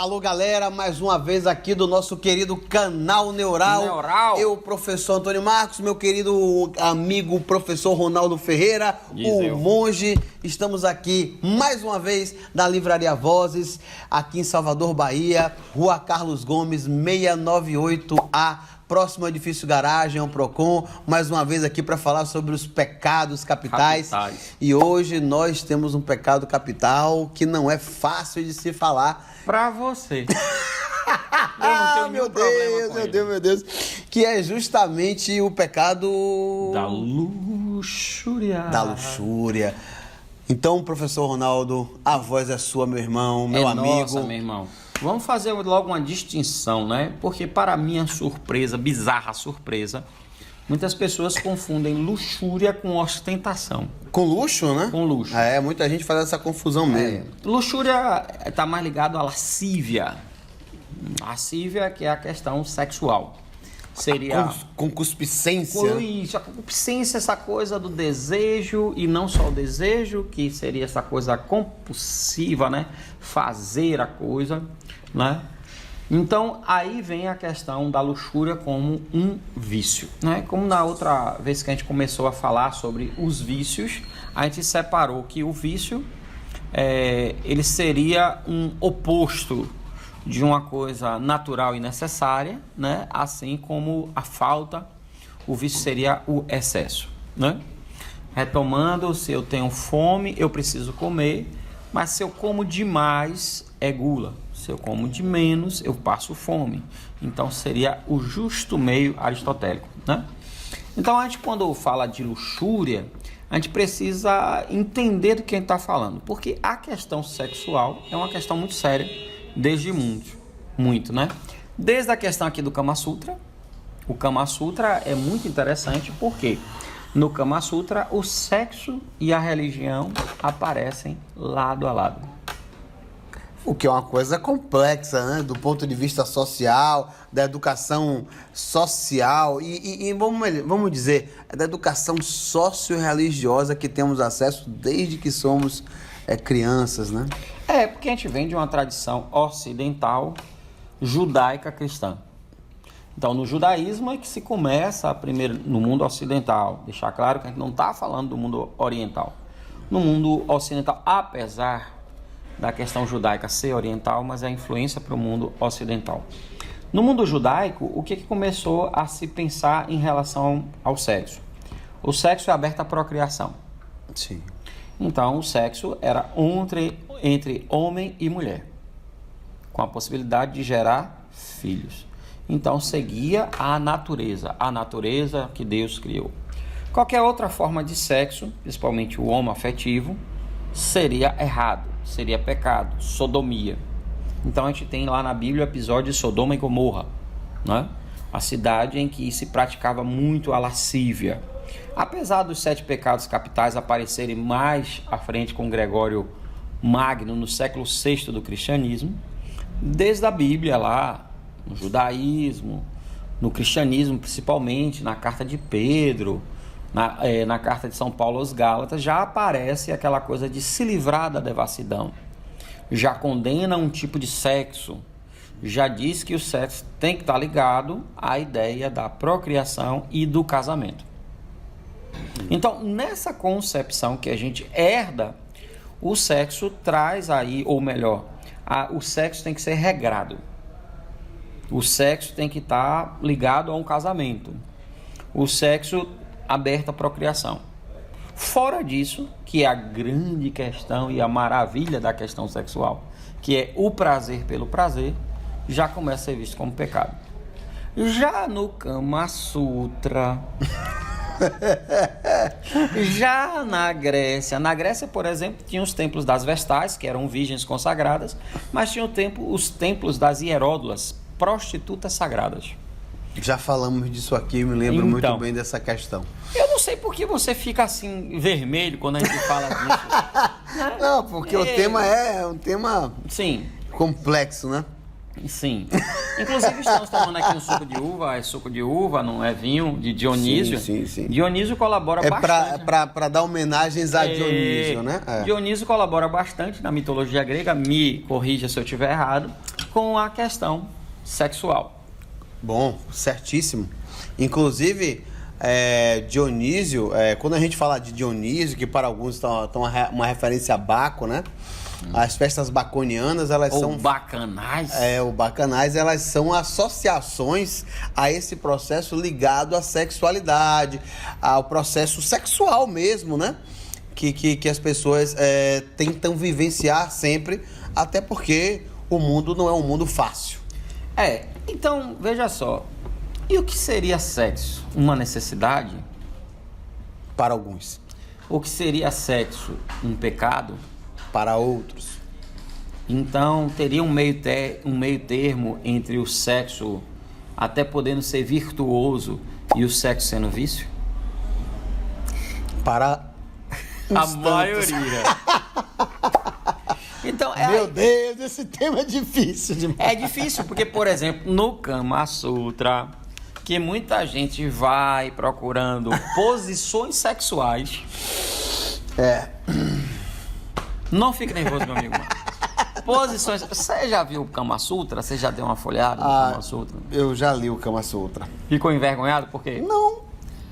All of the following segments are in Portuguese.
Alô, galera, mais uma vez aqui do nosso querido canal Neural. Eu, professor Antônio Marcos, meu querido amigo professor Ronaldo Ferreira, o monge. Estamos aqui mais uma vez na Livraria Vozes, aqui em Salvador, Bahia, Rua Carlos Gomes, 698A. Próximo ao edifício Garagem, ao Procon, mais uma vez aqui para falar sobre os pecados capitais. E hoje nós temos um pecado capital que não é fácil de se falar. Para você. Meu Deus. Que é justamente o pecado... Da luxúria. Então, professor Ronaldo, a voz é sua, meu irmão, meu amigo. Nossa, meu irmão. Vamos fazer logo uma distinção, né? Porque para minha surpresa, bizarra surpresa, muitas pessoas confundem luxúria com ostentação. Com luxo, né? Com luxo. Muita gente faz essa confusão mesmo. Luxúria está mais ligado à lascívia. Lascívia, que é a questão sexual. Seria... Concupiscência. Isso, a concupiscência, essa coisa do desejo, e não só o desejo, que seria essa coisa compulsiva, né? Fazer a coisa, né? Então, aí vem a questão da luxúria como um vício, né? Como na outra vez que a gente começou a falar sobre os vícios, a gente separou que o vício, ele seria um oposto de uma coisa natural e necessária, né? Assim como a falta, o vício seria o excesso, né? Retomando, se eu tenho fome, eu preciso comer, mas se eu como demais, é gula. Se eu como de menos, eu passo fome. Então, seria o justo meio aristotélico, né? Então, a gente, quando fala de luxúria, a gente precisa entender do que a gente está falando, porque a questão sexual é uma questão muito séria, desde muito, né? Desde a questão aqui do Kama Sutra. O Kama Sutra é muito interessante porque no Kama Sutra o sexo e a religião aparecem lado a lado. O que é uma coisa complexa, né? Do ponto de vista social, da educação social e vamos dizer, da educação socio-religiosa que temos acesso desde que somos crianças, né? Porque a gente vem de uma tradição ocidental, judaica cristã. Então, no judaísmo é que se começa primeiro no mundo ocidental. Deixar claro que a gente não está falando do mundo oriental. No mundo ocidental, apesar da questão judaica ser oriental, mas a influência para o mundo ocidental. No mundo judaico, o que começou a se pensar em relação ao sexo? O sexo é aberto à procriação. Sim. Então, o sexo era entre homem e mulher, com a possibilidade de gerar filhos. Então, seguia a natureza que Deus criou. Qualquer outra forma de sexo, principalmente o homoafetivo, seria errado, seria pecado, sodomia. Então, a gente tem lá na Bíblia o episódio de Sodoma e Gomorra, né? A cidade em que se praticava muito a lascívia. Apesar dos 7 pecados capitais aparecerem mais à frente com Gregório Magno no século VI do cristianismo, desde a Bíblia lá, no judaísmo, no cristianismo principalmente, na carta de Pedro, na carta de São Paulo aos Gálatas, já aparece aquela coisa de se livrar da devassidão. Já condena um tipo de sexo, já diz que o sexo tem que estar ligado à ideia da procriação e do casamento. Então, nessa concepção que a gente herda, o sexo traz aí, ou melhor, o sexo tem que ser regrado. O sexo tem que estar ligado a um casamento. O sexo aberto à procriação. Fora disso, que é a grande questão e a maravilha da questão sexual, que é o prazer pelo prazer, já começa a ser visto como pecado. Já no Kama Sutra... Já na Grécia, por exemplo, tinha os templos das Vestais, que eram virgens consagradas, mas tinha os templos das Hieródulas, prostitutas sagradas. Já falamos disso aqui, eu me lembro muito bem dessa questão. Eu não sei por que você fica assim vermelho quando a gente fala disso. Não, porque o tema é um tema complexo, né? Sim. Inclusive estamos tomando aqui um suco de uva, é suco de uva, não é vinho, de Dionísio. Sim. Dionísio colabora bastante. Para dar homenagens a Dionísio, né? Dionísio colabora bastante na mitologia grega, me corrija se eu estiver errado, com a questão sexual. Bom, certíssimo. Inclusive, Dionísio, quando a gente fala de Dionísio, que para alguns estão uma referência a Baco, né? As festas baconianas, elas ou são... bacanais. O bacanais, elas são associações a esse processo ligado à sexualidade, ao processo sexual mesmo, né? Que as pessoas tentam vivenciar sempre, até porque o mundo não é um mundo fácil. Então, veja só. E o que seria sexo? Uma necessidade? Para alguns. O que seria sexo? Um pecado? Para outros. Então, teria um meio termo entre o sexo até podendo ser virtuoso e o sexo sendo vício? Para a maioria. Então, meu Deus, esse tema é difícil demais. É difícil porque, por exemplo, no Kama Sutra, que muita gente vai procurando posições sexuais. Não fique nervoso, meu amigo. Posições. Você já viu o Kama Sutra? Você já deu uma folhada no Kama Sutra? Eu já li o Kama Sutra. Ficou envergonhado? Por quê? Não.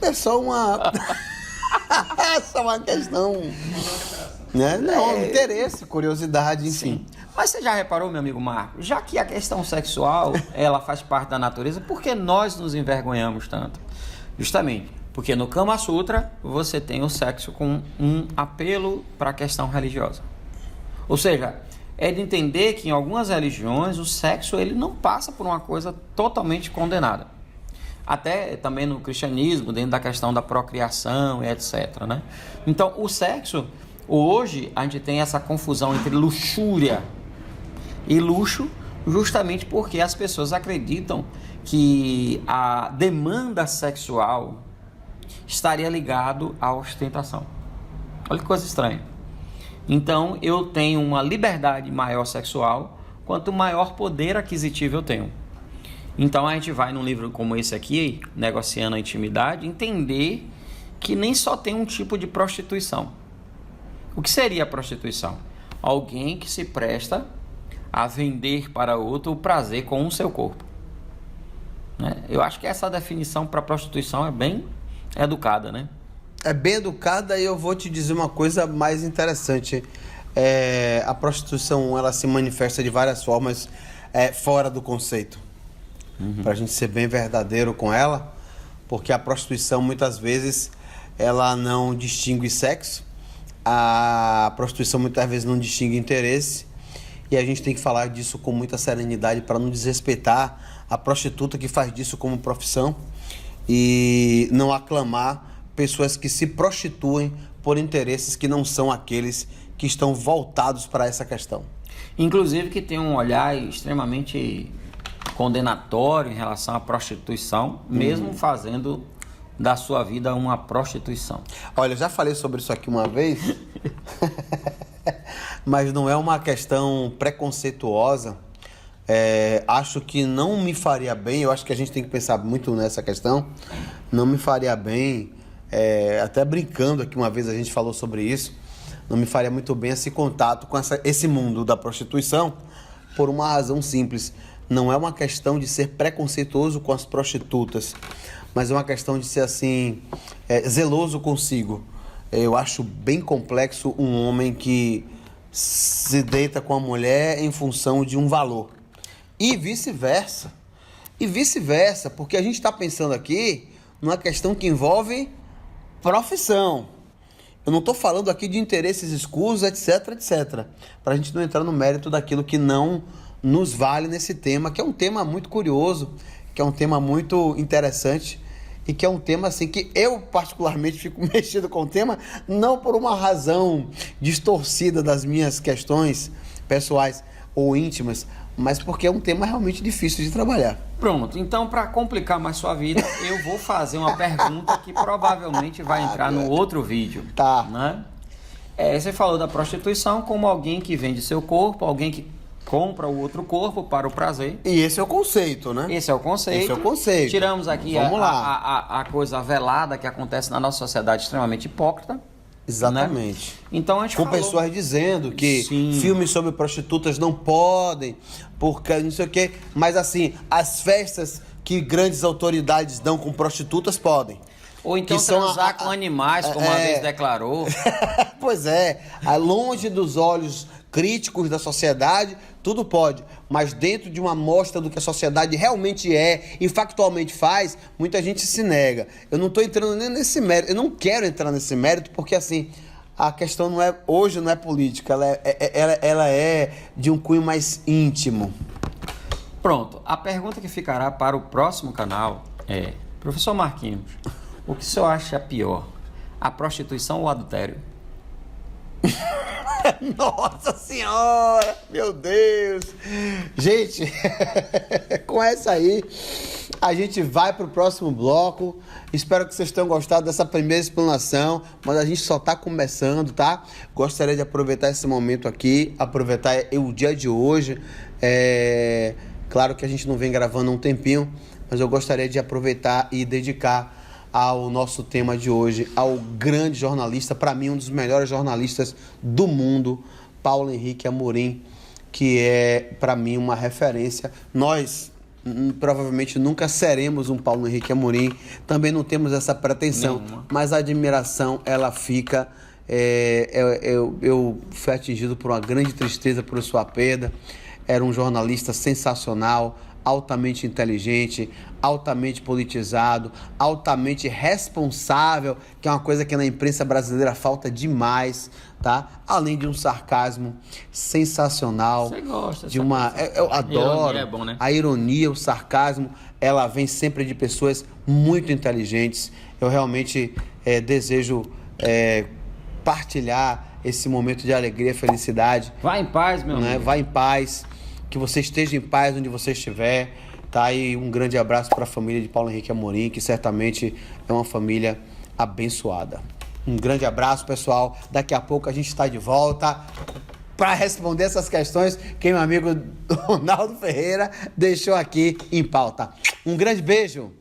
É só uma. É só uma questão. Né? Não, interesse, curiosidade, enfim. Sim. Mas você já reparou, meu amigo Marco? Já que a questão sexual, ela faz parte da natureza, por que nós nos envergonhamos tanto? Justamente porque no Kama Sutra você tem o sexo com um apelo para a questão religiosa. Ou seja, é de entender que em algumas religiões o sexo ele não passa por uma coisa totalmente condenada. Até também no cristianismo, dentro da questão da procriação e etc, né? Então, o sexo, hoje, a gente tem essa confusão entre luxúria e luxo, justamente porque as pessoas acreditam que a demanda sexual estaria ligado à ostentação. Olha que coisa estranha. Então, eu tenho uma liberdade maior sexual, quanto maior poder aquisitivo eu tenho. Então, a gente vai num livro como esse aqui, Negociando a Intimidade, entender que nem só tem um tipo de prostituição. O que seria a prostituição? Alguém que se presta a vender para outro o prazer com o seu corpo. Né? Eu acho que essa definição para prostituição é bem educada, né? É bem educada e eu vou te dizer uma coisa mais interessante. A prostituição, ela se manifesta de várias formas fora do conceito. Para a gente ser bem verdadeiro com ela, porque a prostituição, muitas vezes, ela não distingue sexo, a prostituição, muitas vezes, não distingue interesse, e a gente tem que falar disso com muita serenidade para não desrespeitar a prostituta que faz disso como profissão e não aclamar pessoas que se prostituem por interesses que não são aqueles que estão voltados para essa questão. Inclusive que tem um olhar extremamente condenatório em relação à prostituição, mesmo fazendo da sua vida uma prostituição. Olha, eu já falei sobre isso aqui uma vez, mas não é uma questão preconceituosa. Acho que não me faria bem, eu acho que a gente tem que pensar muito nessa questão, não me faria bem, até brincando aqui uma vez a gente falou sobre isso, não me faria muito bem esse contato com esse mundo da prostituição, por uma razão simples. Não é uma questão de ser preconceituoso com as prostitutas, mas é uma questão de ser assim, zeloso consigo. Eu acho bem complexo um homem que se deita com a mulher em função de um valor. E vice-versa. E vice-versa, porque a gente está pensando aqui numa questão que envolve profissão. Eu não estou falando aqui de interesses escusos, etc, etc. Para a gente não entrar no mérito daquilo que não nos vale nesse tema, que é um tema muito curioso, que é um tema muito interessante e que é um tema assim que eu particularmente fico mexido com o tema, não por uma razão distorcida das minhas questões pessoais ou íntimas, mas porque é um tema realmente difícil de trabalhar. Pronto, então para complicar mais sua vida, eu vou fazer uma pergunta que provavelmente vai entrar no outro vídeo. Tá. Né? Você falou da prostituição como alguém que vende seu corpo, alguém que compra o outro corpo para o prazer. E esse é o conceito, né? Esse é o conceito. Esse é o conceito. Tiramos aqui a coisa velada que acontece na nossa sociedade extremamente hipócrita. Exatamente. Né? Então a gente com pessoas dizendo que filmes sobre prostitutas não podem, porque não sei o quê. Mas assim, as festas que grandes autoridades dão com prostitutas podem. Ou então transar com animais, como uma vez declarou. Pois é, longe dos olhos críticos da sociedade, tudo pode. Mas dentro de uma amostra do que a sociedade realmente é e factualmente faz, muita gente se nega. Eu não estou entrando nem nesse mérito, eu não quero entrar nesse mérito, porque assim, a questão hoje não é política, ela é de um cunho mais íntimo. Pronto, a pergunta que ficará para o próximo canal é: professor Marquinhos, o que o senhor acha pior, a prostituição ou o adultério? Nossa Senhora, meu Deus. Gente, com essa aí, a gente vai para o próximo bloco. Espero que vocês tenham gostado dessa primeira explanação, mas a gente só está começando, tá? Gostaria de aproveitar esse momento aqui, aproveitar o dia de hoje. Claro que a gente não vem gravando há um tempinho, mas eu gostaria de aproveitar e dedicar ao nosso tema de hoje, ao grande jornalista, para mim um dos melhores jornalistas do mundo, Paulo Henrique Amorim, que é para mim uma referência. Nós provavelmente nunca seremos um Paulo Henrique Amorim, também não temos essa pretensão, mas a admiração ela fica. Eu fui atingido por uma grande tristeza por sua perda. Era um jornalista sensacional, altamente inteligente, altamente politizado, altamente responsável, que é uma coisa que na imprensa brasileira falta demais, tá? Além de um sarcasmo sensacional. Você gosta? Eu adoro. A ironia é bom, né? A ironia, o sarcasmo, ela vem sempre de pessoas muito inteligentes. Eu realmente desejo partilhar esse momento de alegria e felicidade. Vá em paz, meu amigo. Vá em paz. Que você esteja em paz onde você estiver, tá? E um grande abraço para a família de Paulo Henrique Amorim, que certamente é uma família abençoada. Um grande abraço, pessoal. Daqui a pouco a gente está de volta para responder essas questões que meu amigo Ronaldo Ferreira deixou aqui em pauta. Um grande beijo.